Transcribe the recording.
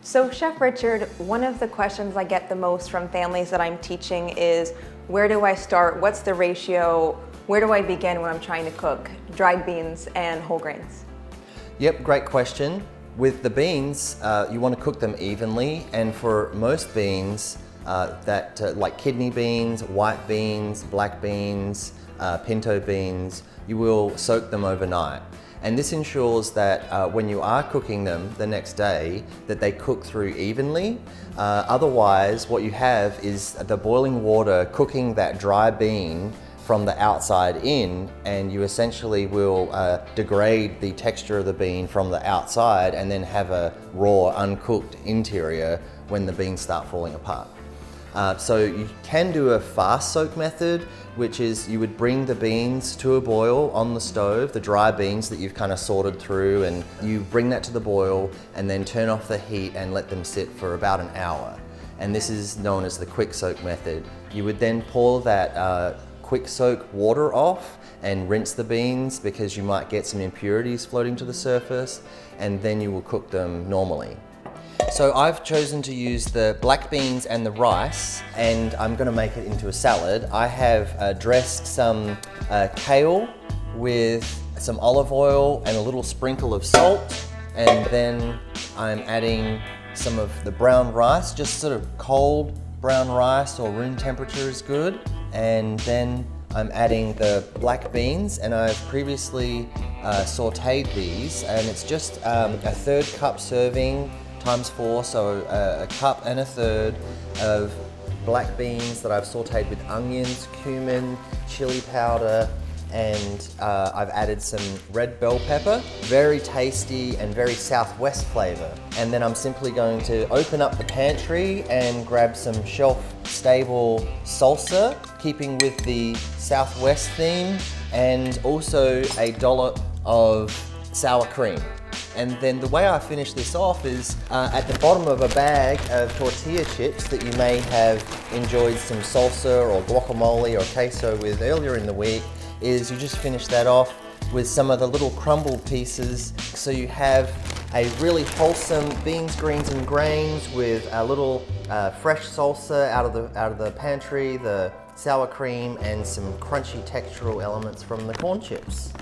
So Chef Richard, one of the questions I get the most from families that I'm teaching is, where do I start? What's the ratio? Where do I begin when I'm trying to cook dried beans and whole grains? Yep, great question. With the beans, you want to cook them evenly, and for most beans, like kidney beans, white beans, black beans, pinto beans, you will soak them overnight. And this ensures that when you are cooking them the next day, that they cook through evenly. Otherwise, what you have is the boiling water cooking that dry bean from the outside in, and you essentially will degrade the texture of the bean from the outside and then have a raw, uncooked interior when the beans start falling apart. So you can do a fast soak method, which is you would bring the beans to a boil on the stove, the dry beans that you've kind of sorted through, and you bring that to the boil and then turn off the heat and let them sit for about an hour. And this is known as the quick soak method. You would then pour that quick soak water off and rinse the beans because you might get some impurities floating to the surface, and then you will cook them normally. So I've chosen to use the black beans and the rice, and I'm going to make it into a salad. I have dressed some kale with some olive oil and a little sprinkle of salt, and then I'm adding some of the brown rice, just sort of cold brown rice or room temperature is good. And then I'm adding the black beans, and I've previously sauteed these, and it's just a 1/3 cup serving times 4, so a cup and a 1/3 of black beans that I've sauteed with onions, cumin, chili powder, and I've added some red bell pepper. Very tasty and very Southwest flavor. And then I'm simply going to open up the pantry and grab some shelf-stable salsa, keeping with the Southwest theme, and also a dollop of sour cream. And then the way I finish this off is at the bottom of a bag of tortilla chips that you may have enjoyed some salsa or guacamole or queso with earlier in the week, is you just finish that off with some of the little crumbled pieces, so you have a really wholesome beans, greens and grains with a little fresh salsa out of the pantry, the sour cream, and some crunchy textural elements from the corn chips.